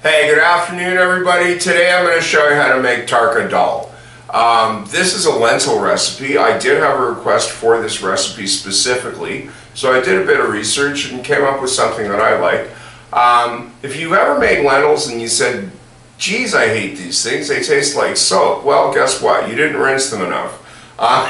Hey, good afternoon everybody. Today I'm going to show you how to make Tarka Dal. This is a lentil recipe. I did have a request for this recipe specifically, so I did a bit of research and came up with something that I like. If you've ever made lentils and you said, geez, I hate these things, they taste like soap, well, guess what? You didn't rinse them enough.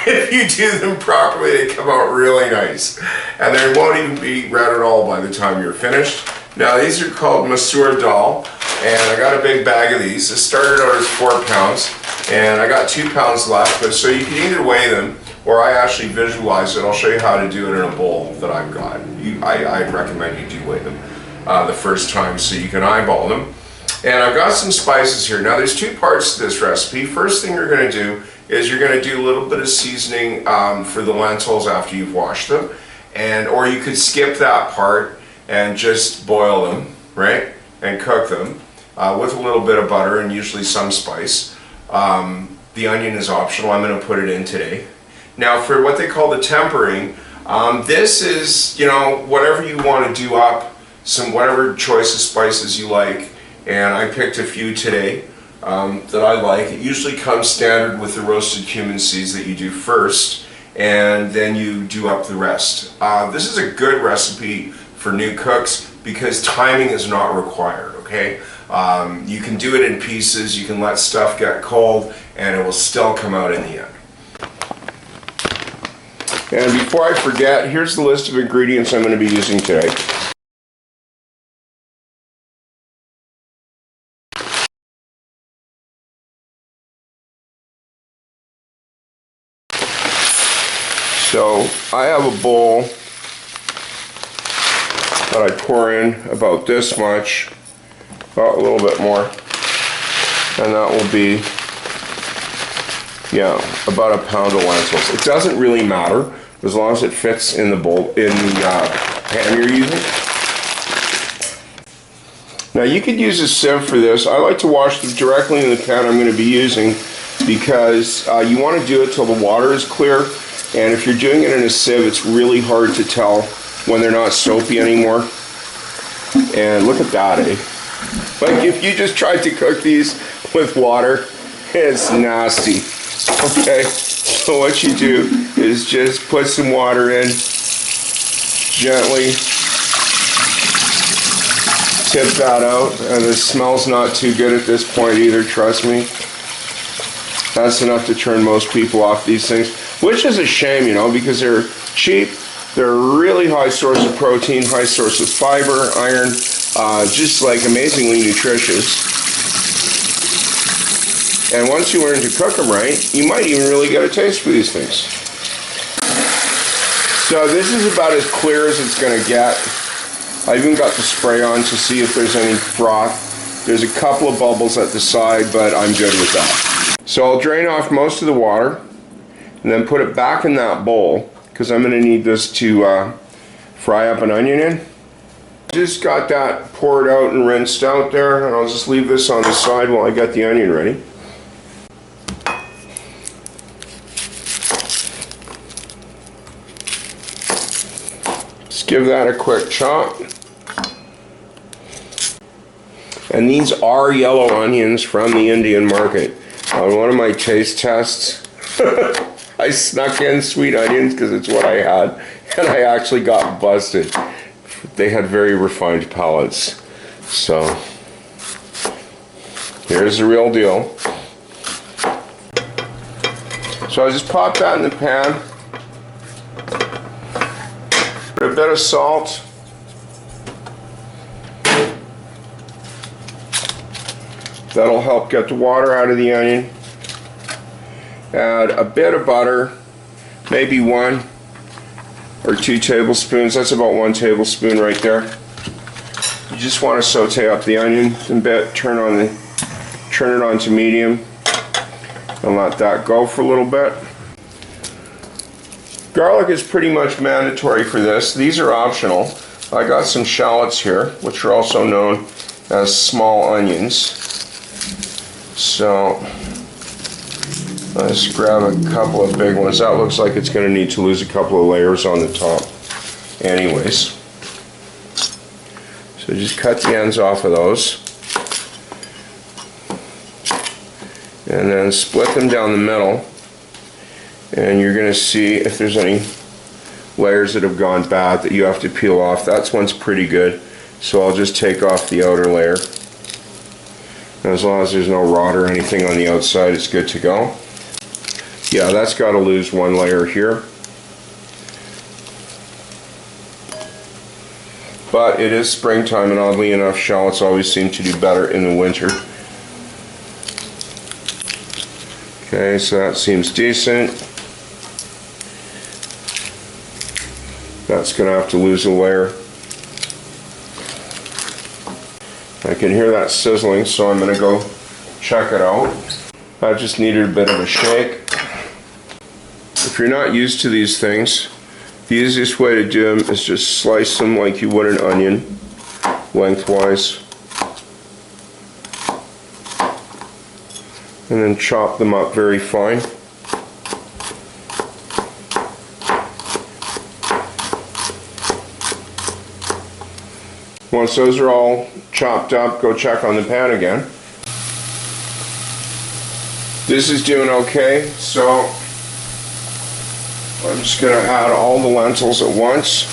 If you do them properly, they come out really nice, and they won't even be red at all by the time you're finished. Now, these are called Masoor Dal, and I got a big bag of these. It started out as 4 pounds, and I got 2 pounds left, but so you can either weigh them, or I actually visualize it. I'll show you how to do it in a bowl that I've got. I'd recommend you do weigh them the first time so you can eyeball them. And I've got some spices here. Now, there's 2 parts to this recipe. First thing you're going to do is you're going to do a little bit of seasoning for the lentils after you've washed them, or you could skip that part and just boil them, right, and cook them with a little bit of butter and usually some spice. The onion is optional. I'm going to put it in today. Now, for what they call the tempering, this is, you know, whatever you want to do up, whatever choice of spices you like, and I picked a few today that I like. It usually comes standard with the roasted cumin seeds that you do first, and then you do up the rest. This is a good recipe for new cooks because timing is not required, okay? You can do it in pieces, you can let stuff get cold, and it will still come out in the end. And before I forget, here's the list of ingredients I'm going to be using today. So I have a bowl that I pour in about this much, about a little bit more, and that will be, yeah, about a pound of lentils. It doesn't really matter as long as it fits in the bowl, in the pan you're using. Now you could use a sieve for this. I like to wash them directly in the pan I'm going to be using because you want to do it till the water is clear. And if you're doing it in a sieve, it's really hard to tell when they're not soapy anymore. And look at that, eh? Like if you just tried to cook these with water, it's nasty. Okay, so what you do is just put some water in, gently tip that out, and the smell's not too good at this point either, trust me. That's enough to turn most people off these things. Which is a shame, you know, because they're cheap, they're a really high source of protein, high source of fiber, iron, just like amazingly nutritious. And once you learn to cook them right, you might even really get a taste for these things. So this is about as clear as it's going to get. I even got the spray on to see if there's any froth. There's a couple of bubbles at the side, but I'm good with that. So I'll drain off most of the water, and then put it back in that bowl because I'm going to need this to fry up an onion in. Just got that poured out and rinsed out there, and I'll just leave this on the side while I get the onion ready. Just give that a quick chop. And these are yellow onions from the Indian market. On one of my taste tests, I snuck in sweet onions because it's what I had, and I actually got busted. They had very refined palates. So, here's the real deal. So I just pop that in the pan. Put a bit of salt. That'll help get the water out of the onion. Add a bit of butter, maybe 1 or 2 tablespoons. That's about 1 tablespoon right there. You just want to saute up the onion a bit, turn it on to medium, and let that go for a little bit. Garlic is pretty much mandatory for this. These are optional. I got some shallots here, which are also known as small onions. So let's grab a couple of big ones. That looks like it's going to need to lose a couple of layers on the top anyways. So just cut the ends off of those. and then split them down the middle, and you're going to see if there's any layers that have gone bad that you have to peel off. That one's pretty good, so I'll just take off the outer layer. And as long as there's no rot or anything on the outside, it's good to go. Yeah, that's got to lose one layer here. But it is springtime, and oddly enough, shallots always seem to do better in the winter. Okay, so that seems decent. That's going to have to lose a layer. I can hear that sizzling, so I'm going to go check it out. I just needed a bit of a shake. If you're not used to these things, the easiest way to do them is just slice them like you would an onion, lengthwise. And then chop them up very fine. Once those are all chopped up, go check on the pan again. This is doing okay, so I'm just going to add all the lentils at once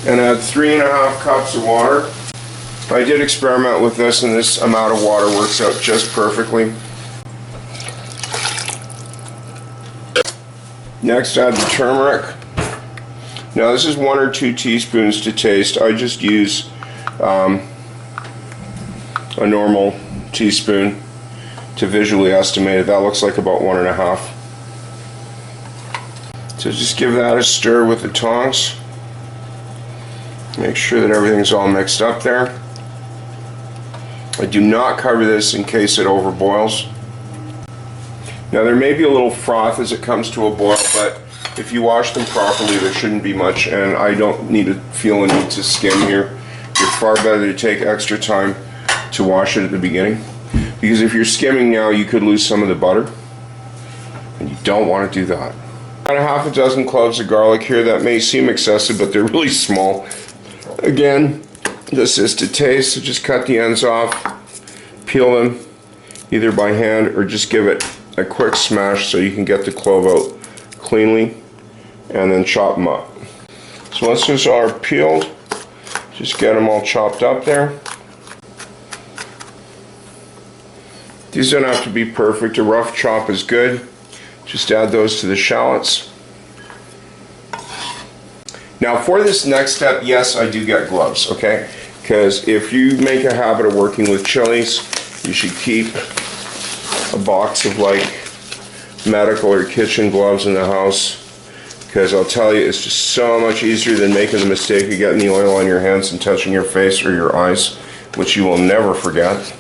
and add 3.5 cups of water. I did experiment with this, and this amount of water works out just perfectly. Next, add the turmeric. Now this is 1 or 2 teaspoons to taste. I just use a normal teaspoon to visually estimate it. That looks like about 1.5. So just give that a stir with the tongs. Make sure that everything's all mixed up there. I do not cover this in case it overboils. Now there may be a little froth as it comes to a boil, but if you wash them properly there shouldn't be much, and I don't feel a need to skim here. It's far better to take extra time to wash it at the beginning, because if you're skimming now you could lose some of the butter, and you don't want to do that. About 6 cloves of garlic here. That may seem excessive, but they're really small. Again, this is to taste, so just cut the ends off, peel them either by hand or just give it a quick smash so you can get the clove out cleanly, and then chop them up. So once those are peeled, just get them all chopped up there. These don't have to be perfect. A rough chop is good. Just add those to the shallots. Now for this next step, yes, I do get gloves, okay? Because if you make a habit of working with chilies, you should keep a box of like medical or kitchen gloves in the house, because I'll tell you, it's just so much easier than making the mistake of getting the oil on your hands and touching your face or your eyes, which you will never forget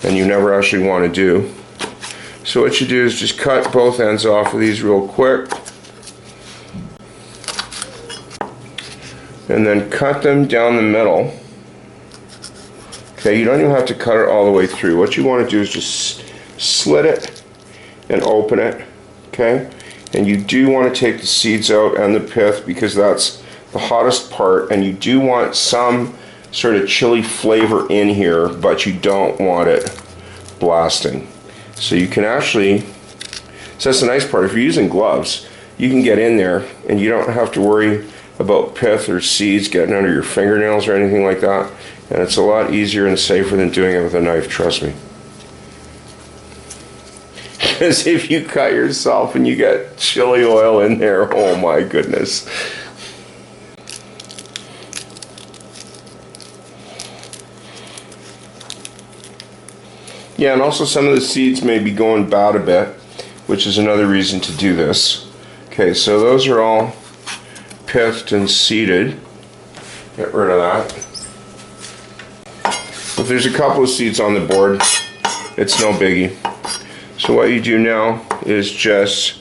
and you never actually want to do. So what you do is just cut both ends off of these real quick, and then cut them down the middle. Okay, you don't even have to cut it all the way through. What you want to do is just slit it and open it, okay? And you do want to take the seeds out and the pith, because that's the hottest part, and you do want some sort of chili flavor in here, but you don't want it blasting. So you can actually, so that's the nice part, if you're using gloves, you can get in there and you don't have to worry about pith or seeds getting under your fingernails or anything like that, and it's a lot easier and safer than doing it with a knife, trust me. Because if you cut yourself and you get chili oil in there, oh my goodness. Yeah, and also some of the seeds may be going bad a bit, which is another reason to do this. Okay, so those are all pithed and seeded. Get rid of that. If there's a couple of seeds on the board, it's no biggie. So what you do now is just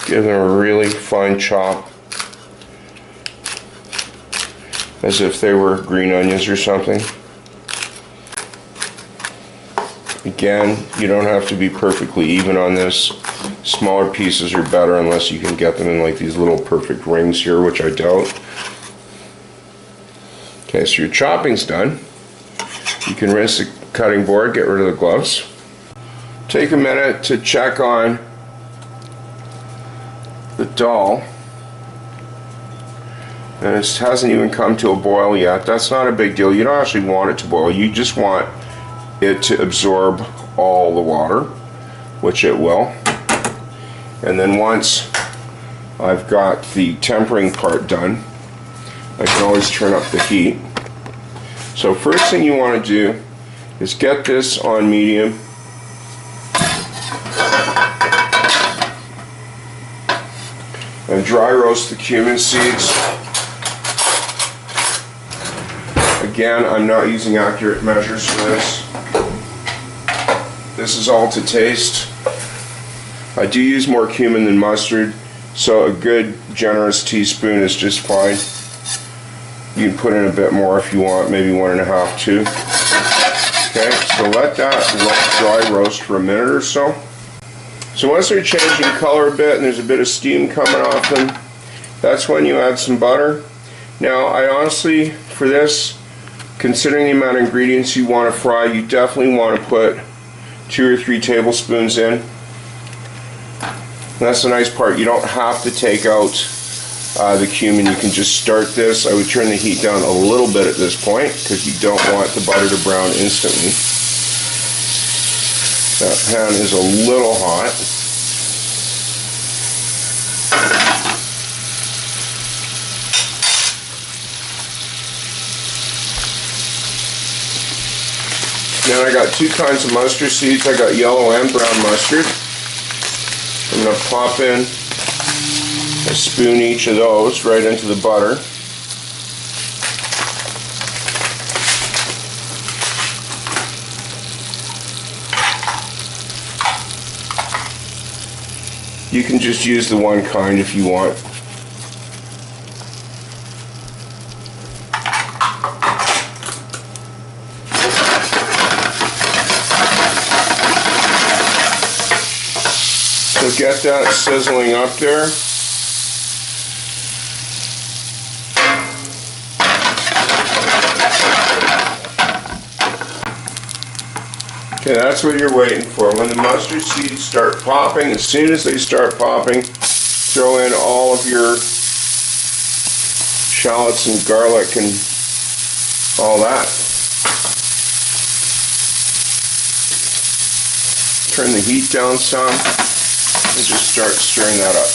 give them a really fine chop, as if they were green onions or something. Again, you don't have to be perfectly even on this. Smaller pieces are better unless you can get them in like these little perfect rings here, which I doubt. Okay, so your chopping's done. You can rinse cutting board, get rid of the gloves. Take a minute to check on the dal. And it hasn't even come to a boil yet. That's not a big deal. You don't actually want it to boil. You just want it to absorb all the water, which it will. And then once I've got the tempering part done, I can always turn up the heat. So first thing you want to do is get this on medium. And dry roast the cumin seeds. Again, I'm not using accurate measures for this. This is all to taste. I do use more cumin than mustard, so a good generous teaspoon is just fine. You can put in a bit more if you want, maybe 1.5, 2. Okay, so let that dry roast for a minute or so. So once they're changing color a bit and there's a bit of steam coming off them, that's when you add some butter. Now, I honestly, for this, considering the amount of ingredients you want to fry, you definitely want to put 2 or 3 tablespoons in. And that's the nice part. You don't have to take out the cumin. You can just start this. I would turn the heat down a little bit at this point because you don't want the butter to brown instantly. That pan is a little hot. Now I got 2 kinds of mustard seeds. I got yellow and brown mustard. I'm going to pop in a spoon each of those right into the butter. You can just use the one kind if you want. So get that sizzling up there. Okay, that's what you're waiting for. When the mustard seeds start popping, as soon as they start popping, throw in all of your shallots and garlic and all that. Turn the heat down some and just start stirring that up.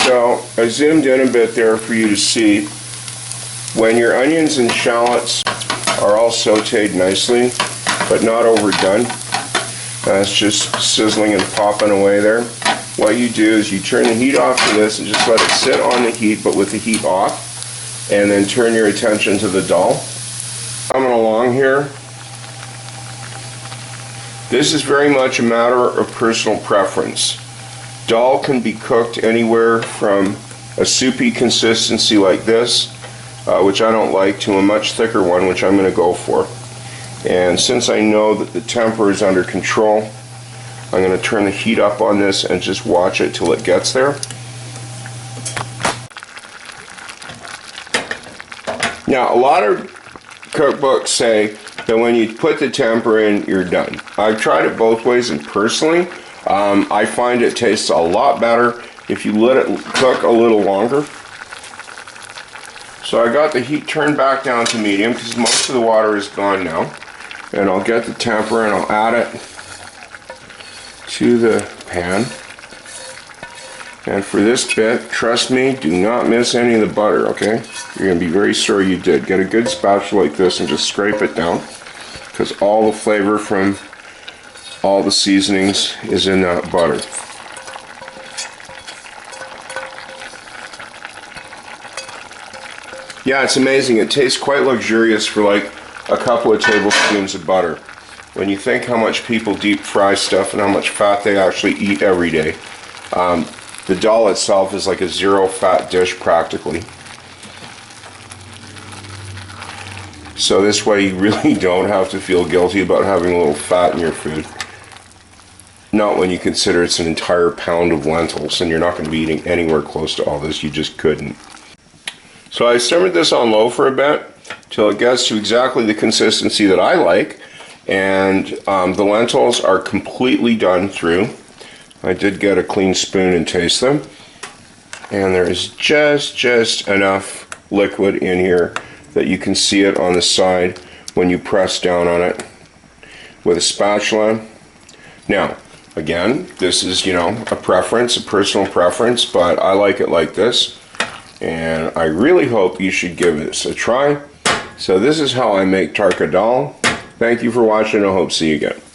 So I zoomed in a bit there for you to see. When your onions and shallots are all sauteed nicely, but not overdone. It's just sizzling and popping away there. What you do is you turn the heat off to this and just let it sit on the heat, but with the heat off, and then turn your attention to the dal. Coming along here. This is very much a matter of personal preference. Dal can be cooked anywhere from a soupy consistency like this, which I don't like, to a much thicker one, which I'm going to go for. And since I know that the temper is under control, I'm going to turn the heat up on this and just watch it till it gets there. Now, a lot of cookbooks say that when you put the temper in, you're done. I've tried it both ways, and personally, I find it tastes a lot better if you let it cook a little longer. So I got the heat turned back down to medium because most of the water is gone now. And I'll get the temper and I'll add it to the pan. And for this bit, trust me, do not miss any of the butter, okay? You're going to be very sorry you did. Get a good spatula like this and just scrape it down, because all the flavor from all the seasonings is in that butter. Yeah, it's amazing. It tastes quite luxurious for like a couple of tablespoons of butter. When you think how much people deep fry stuff and how much fat they actually eat every day, the dal itself is like a zero fat dish practically. So this way you really don't have to feel guilty about having a little fat in your food. Not when you consider it's an entire pound of lentils and you're not going to be eating anywhere close to all this. You just couldn't. So I simmered this on low for a bit, till it gets to exactly the consistency that I like. And the lentils are completely done through. I did get a clean spoon and taste them. And there is just enough liquid in here that you can see it on the side when you press down on it with a spatula. Now, again, this is, you know, a preference, a personal preference, but I like it like this. And I really hope you should give this a try. So this is how I make Tarka Dal. Thank you for watching. I hope to see you again.